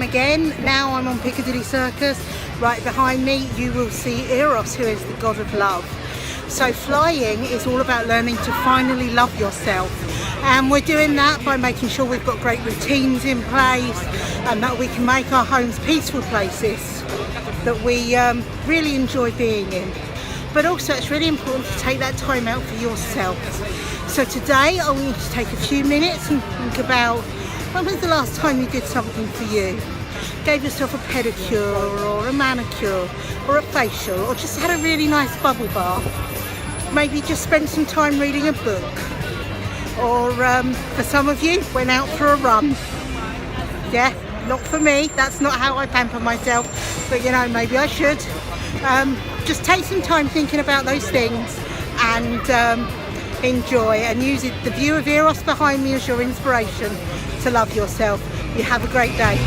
again. Now I'm on Piccadilly Circus. Right behind me you will see Eros, who is the god of love. So flying is all about learning to finally love yourself, and we're doing that by making sure we've got great routines in place and that we can make our homes peaceful places that we really enjoy being in. But also it's really important to take that time out for yourself. So today I want you to take a few minutes and think about, when was the last time you did something for you? Gave yourself a pedicure or a manicure or a facial, or just had a really nice bubble bath. Maybe just spent some time reading a book, or for some of you, went out for a run. Yeah, not for me, that's not how I pamper myself, but you know, maybe I should. Just take some time thinking about those things and enjoy, and use the view of Eros behind me as your inspiration to love yourself. You have a great day.